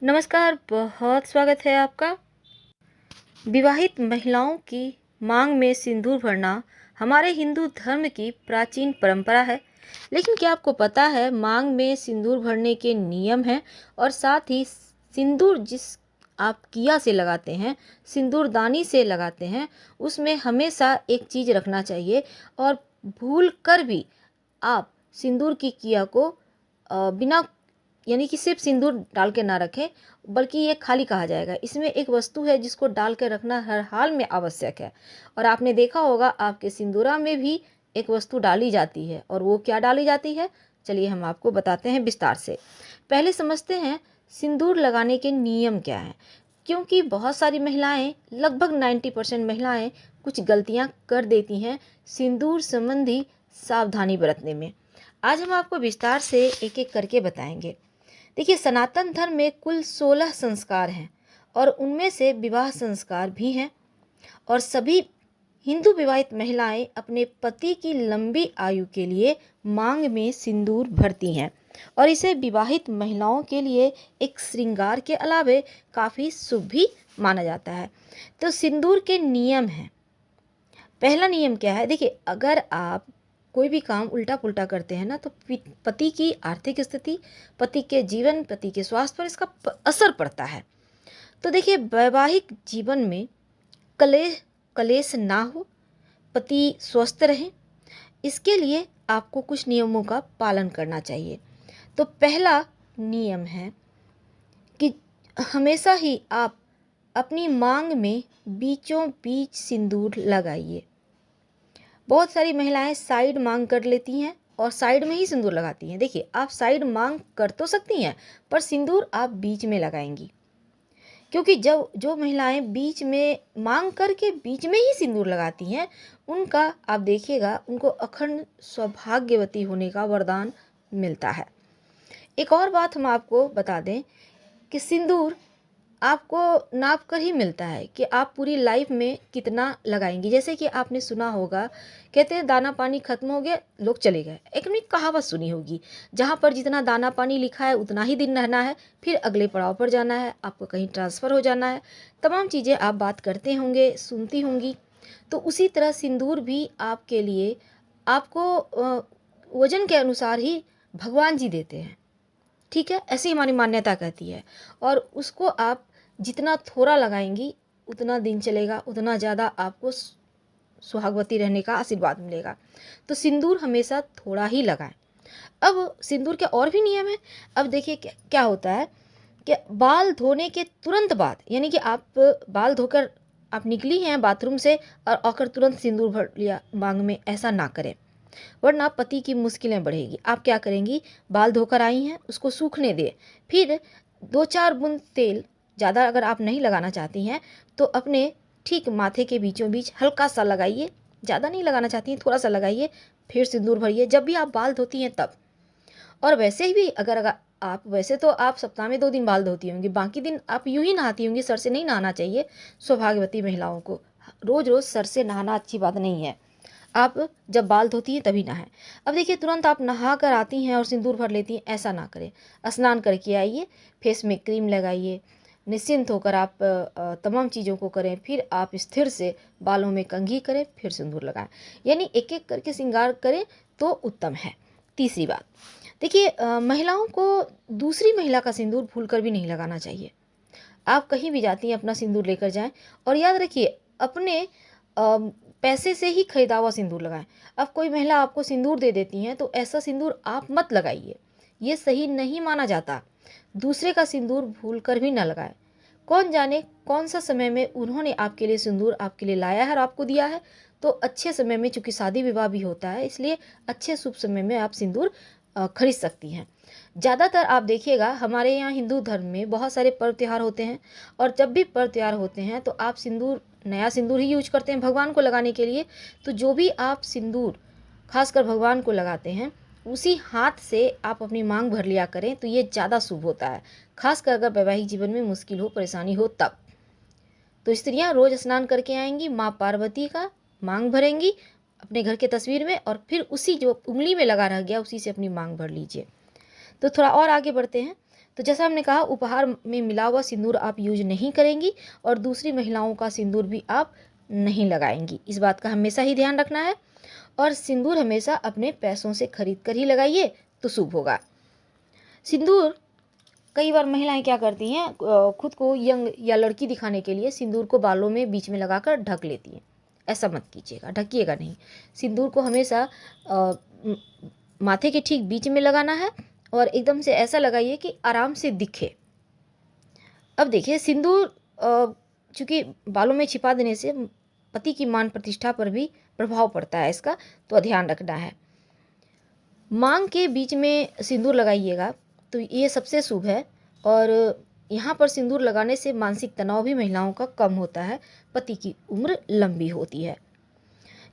नमस्कार, बहुत स्वागत है आपका। विवाहित महिलाओं की मांग में सिंदूर भरना हमारे हिंदू धर्म की प्राचीन परंपरा है। लेकिन क्या आपको पता है मांग में सिंदूर भरने के नियम हैं और साथ ही सिंदूर जिस आप किया से लगाते हैं, सिंदूरदानी से लगाते हैं, उसमें हमेशा एक चीज़ रखना चाहिए और भूल कर भी आप सिंदूर की किया को बिना यानी कि सिर्फ सिंदूर डाल के ना रखें, बल्कि ये खाली कहा जाएगा। इसमें एक वस्तु है जिसको डाल के रखना हर हाल में आवश्यक है। और आपने देखा होगा आपके सिंदूरा में भी एक वस्तु डाली जाती है, और वो क्या डाली जाती है, चलिए हम आपको बताते हैं विस्तार से। पहले समझते हैं सिंदूर लगाने के नियम क्या हैं। क्योंकि बहुत सारी महिलाएं, लगभग 90% महिलाएं कुछ गलतियां कर देती हैं सिंदूर संबंधी सावधानी बरतने में। आज हम आपको विस्तार से एक एक करके बताएंगे। देखिए, सनातन धर्म में कुल 16 संस्कार हैं और उनमें से विवाह संस्कार भी हैं। और सभी हिंदू विवाहित महिलाएं अपने पति की लंबी आयु के लिए मांग में सिंदूर भरती हैं और इसे विवाहित महिलाओं के लिए एक श्रृंगार के अलावे काफ़ी शुभ भी माना जाता है। तो सिंदूर के नियम हैं। पहला नियम क्या है, देखिए, अगर आप कोई भी काम उल्टा पुल्टा करते हैं ना, तो पति की आर्थिक स्थिति, पति के जीवन, पति के स्वास्थ्य पर इसका असर पड़ता है। तो देखिए, वैवाहिक जीवन में कलेश कलेश ना हो, पति स्वस्थ रहे, इसके लिए आपको कुछ नियमों का पालन करना चाहिए। तो पहला नियम है कि हमेशा ही आप अपनी मांग में बीचों बीच सिंदूर लगाइए। बहुत सारी महिलाएं साइड मांग कर लेती हैं और साइड में ही सिंदूर लगाती हैं। देखिए, आप साइड मांग कर तो सकती हैं, पर सिंदूर आप बीच में लगाएंगी। क्योंकि जब जो महिलाएं बीच में मांग करके बीच में ही सिंदूर लगाती हैं, उनका आप देखिएगा उनको अखंड सौभाग्यवती होने का वरदान मिलता है। एक और बात हम आपको बता दें कि सिंदूर आपको नाप कर ही मिलता है कि आप पूरी लाइफ में कितना लगाएंगी। जैसे कि आपने सुना होगा, कहते हैं दाना पानी खत्म हो गया, लोग चले गए। एक अपनी कहावत सुनी होगी, जहाँ पर जितना दाना पानी लिखा है उतना ही दिन रहना है, फिर अगले पड़ाव पर जाना है, आपको कहीं ट्रांसफ़र हो जाना है। तमाम चीज़ें आप बात करते होंगे, सुनती होंगी। तो उसी तरह सिंदूर भी आपके लिए आपको वजन के अनुसार ही भगवान जी देते हैं। ठीक है, ऐसी हमारी मान्यता कहती है। और उसको आप जितना थोड़ा लगाएंगी उतना दिन चलेगा, उतना ज़्यादा आपको सुहागवती रहने का आशीर्वाद मिलेगा। तो सिंदूर हमेशा थोड़ा ही लगाएं। अब सिंदूर के और भी नियम हैं। अब देखिए क्या होता है कि बाल धोने के तुरंत बाद, यानी कि आप बाल धोकर आप निकली हैं बाथरूम से और आकर तुरंत सिंदूर भर लिया मांग में, ऐसा ना करें, वरना पति की मुश्किलें बढ़ेगी। आप क्या करेंगी, बाल धोकर आई हैं, उसको सूखने दें, फिर 2-4 बूंद तेल, ज़्यादा अगर आप नहीं लगाना चाहती हैं तो अपने ठीक माथे के बीचों बीच हल्का सा लगाइए। ज़्यादा नहीं लगाना चाहती हैं, थोड़ा सा लगाइए, फिर सिंदूर भरिए जब भी आप बाल धोती हैं तब। और वैसे ही भी अगर आप वैसे तो आप सप्ताह में 2 दिन बाल धोती होंगी, बाकी दिन आप यूं ही नहाती होंगी। सर से नहीं नहाना चाहिए सौभाग्यवती महिलाओं को। रोज़ रोज़ सर से नहाना अच्छी बात नहीं है। आप जब बाल धोती हैं तभी नहाएं। अब देखिए, तुरंत आप नहा कर आती हैं और सिंदूर भर लेती हैं, ऐसा ना करें। स्नान करके आइए, फेस में क्रीम लगाइए, निश्चिंत होकर आप तमाम चीज़ों को करें, फिर आप स्थिर से बालों में कंघी करें, फिर सिंदूर लगाएं। यानी एक एक करके श्रृंगार करें तो उत्तम है। तीसरी बात, देखिए, महिलाओं को दूसरी महिला का सिंदूर भूल कर भी नहीं लगाना चाहिए। आप कहीं भी जाती हैं अपना सिंदूर लेकर जाएं, और याद रखिए अपने पैसे से ही खरीदा हुआ सिंदूर लगाएं। अब कोई महिला आपको सिंदूर दे देती हैं तो ऐसा सिंदूर आप मत लगाइए, ये सही नहीं माना जाता। दूसरे का सिंदूर भूल कर भी ना लगाएं। कौन जाने कौन सा समय में उन्होंने आपके लिए सिंदूर आपके लिए लाया है और आपको दिया है। तो अच्छे समय में, चूंकि शादी विवाह भी होता है, इसलिए अच्छे शुभ समय में आप सिंदूर खरीद सकती हैं। ज़्यादातर आप देखिएगा हमारे यहाँ हिंदू धर्म में बहुत सारे पर्व त्यौहार होते हैं, और जब भी पर्व त्यौहार होते हैं तो आप सिंदूर, नया सिंदूर ही यूज करते हैं भगवान को लगाने के लिए। तो जो भी आप सिंदूर खासकर भगवान को लगाते हैं, उसी हाथ से आप अपनी मांग भर लिया करें, तो ये ज़्यादा शुभ होता है। खासकर अगर वैवाहिक जीवन में मुश्किल हो, परेशानी हो तब। तो स्त्रियां रोज स्नान करके आएंगी, माँ पार्वती का मांग भरेंगी अपने घर के तस्वीर में, और फिर उसी जो उंगली में लगा रह गया उसी से अपनी मांग भर लीजिए। तो थोड़ा और आगे बढ़ते हैं। तो जैसा हमने कहा, उपहार में मिला हुआ सिंदूर आप यूज नहीं करेंगी और दूसरी महिलाओं का सिंदूर भी आप नहीं लगाएंगी। इस बात का हमेशा ही ध्यान रखना है। और सिंदूर हमेशा अपने पैसों से खरीद कर ही लगाइए तो शुभ होगा। सिंदूर कई बार महिलाएं क्या करती हैं, खुद को यंग या लड़की दिखाने के लिए सिंदूर को बालों में बीच में लगाकर ढक लेती हैं। ऐसा मत कीजिएगा, ढकिएगा नहीं। सिंदूर को हमेशा माथे के ठीक बीच में लगाना है और एकदम से ऐसा लगाइए कि आराम से दिखे। अब देखिए, सिंदूर चूँकि बालों में छिपा देने से पति की मान प्रतिष्ठा पर भी प्रभाव पड़ता है इसका, तो ध्यान रखना है। मांग के बीच में सिंदूर लगाइएगा तो ये सबसे शुभ है। और यहाँ पर सिंदूर लगाने से मानसिक तनाव भी महिलाओं का कम होता है, पति की उम्र लंबी होती है।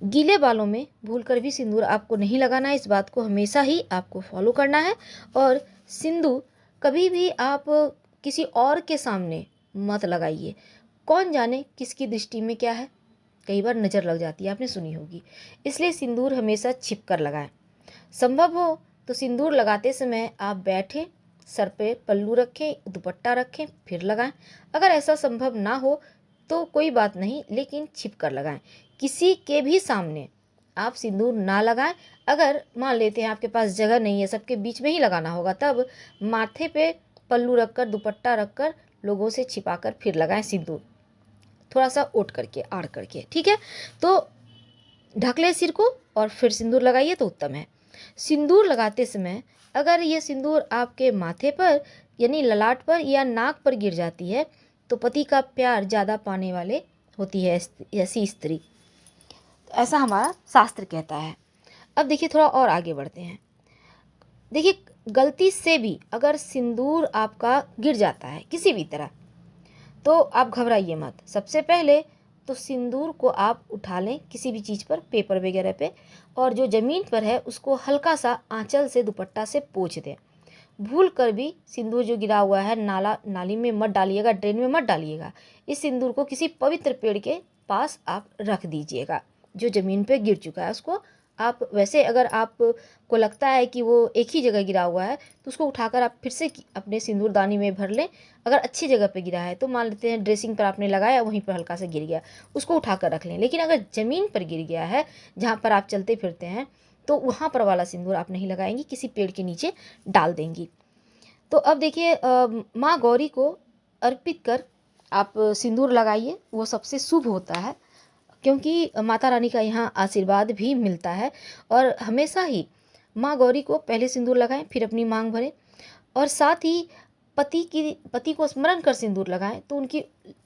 गीले बालों में भूलकर भी सिंदूर आपको नहीं लगाना है, इस बात को हमेशा ही आपको फॉलो करना है। और सिंदूर कभी भी आप किसी और के सामने मत लगाइए। कौन जाने किसकी दृष्टि में क्या है, कई बार नज़र लग जाती है, आपने सुनी होगी। इसलिए सिंदूर हमेशा छिप कर लगाएं। संभव हो तो सिंदूर लगाते समय आप बैठें, सर पे पल्लू रखें, दुपट्टा रखें, फिर लगाएं। अगर ऐसा संभव ना हो तो कोई बात नहीं, लेकिन छिप कर लगाएं। किसी के भी सामने आप सिंदूर ना लगाएं। अगर मान लेते हैं आपके पास जगह नहीं है, सबके बीच में ही लगाना होगा, तब माथे पे पल्लू रखकर, दुपट्टा रखकर, लोगों से छिपाकर फिर लगाएं सिंदूर, थोड़ा सा ओट करके, आड़ करके, ठीक है। तो ढक ले सिर को और फिर सिंदूर लगाइए तो उत्तम है। सिंदूर लगाते समय अगर ये सिंदूर आपके माथे पर यानी ललाट पर या नाक पर गिर जाती है तो पति का प्यार ज़्यादा पाने वाले होती है ऐसी स्त्री, ऐसा हमारा शास्त्र कहता है। अब देखिए, थोड़ा और आगे बढ़ते हैं। देखिए, गलती से भी अगर सिंदूर आपका गिर जाता है किसी भी तरह, तो आप घबराइए मत। सबसे पहले तो सिंदूर को आप उठा लें किसी भी चीज़ पर, पेपर वगैरह पे, और जो ज़मीन पर है उसको हल्का सा आंचल से, दुपट्टा से पोंछ दें। भूल कर भी सिंदूर जो गिरा हुआ है नाली में मत डालिएगा, ड्रेन में मत डालिएगा। इस सिंदूर को किसी पवित्र पेड़ के पास आप रख दीजिएगा। जो ज़मीन पे गिर चुका है उसको आप, वैसे अगर आपको लगता है कि वो एक ही जगह गिरा हुआ है तो उसको उठाकर आप फिर से अपने सिंदूरदानी में भर लें। अगर अच्छी जगह पे गिरा है तो मान लेते हैं ड्रेसिंग पर आपने लगाया, वहीं पर हल्का सा गिर गया, उसको उठाकर रख लें। लेकिन अगर ज़मीन पर गिर गया है जहाँ पर आप चलते फिरते हैं, तो वहाँ पर वाला सिंदूर आप नहीं लगाएंगी, किसी पेड़ के नीचे डाल देंगी। तो अब देखिए, माँ गौरी को अर्पित कर आप सिंदूर लगाइए, वो सबसे शुभ होता है, क्योंकि माता रानी का यहाँ आशीर्वाद भी मिलता है। और हमेशा ही माँ गौरी को पहले सिंदूर लगाएं, फिर अपनी मांग भरें। और साथ ही पति को स्मरण कर सिंदूर लगाएं तो उनकी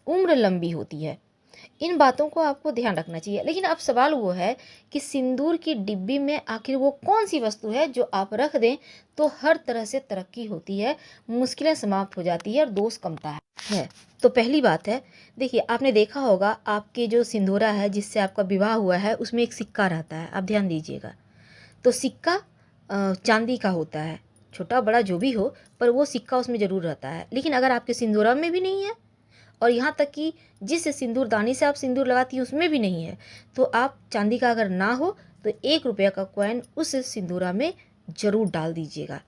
उम्र लंबी होती है। इन बातों को आपको ध्यान रखना चाहिए। लेकिन अब सवाल वो है कि सिंदूर की डिब्बी में आखिर वो कौन सी वस्तु है जो आप रख दें तो हर तरह से तरक्की होती है, मुश्किलें समाप्त हो जाती है और दोष कमता है। तो पहली बात है, देखिए, आपने देखा होगा आपके जो सिंदूरा है जिससे आपका विवाह हुआ है उसमें एक सिक्का रहता है, आप ध्यान दीजिएगा। तो सिक्का चांदी का होता है, छोटा बड़ा जो भी हो, पर वो सिक्का उसमें ज़रूर रहता है। लेकिन अगर आपके सिंदूरा में भी नहीं है, और यहाँ तक कि जिस सिंदूरदानी से आप सिंदूर लगाती हैं उसमें भी नहीं है, तो आप चांदी का अगर ना हो तो 1 रुपये का कॉइन उस सिंदूरा में ज़रूर डाल दीजिएगा।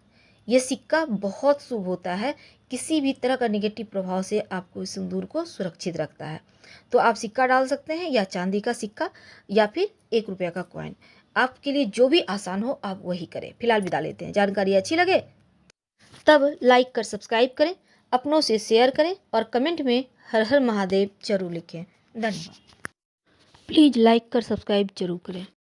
ये सिक्का बहुत शुभ होता है, किसी भी तरह का नेगेटिव प्रभाव से आपको इस सिंदूर को सुरक्षित रखता है। तो आप सिक्का डाल सकते हैं, या चांदी का सिक्का या फिर 1 रुपये का कॉइन, आपके लिए जो भी आसान हो आप वही करें। फिलहाल विदा लेते हैं। जानकारी अच्छी लगे तब लाइक कर सब्सक्राइब करें, अपनों से शेयर करें और कमेंट में हर हर महादेव जरूर लिखें। धन्यवाद। प्लीज़ लाइक कर सब्सक्राइब जरूर करें।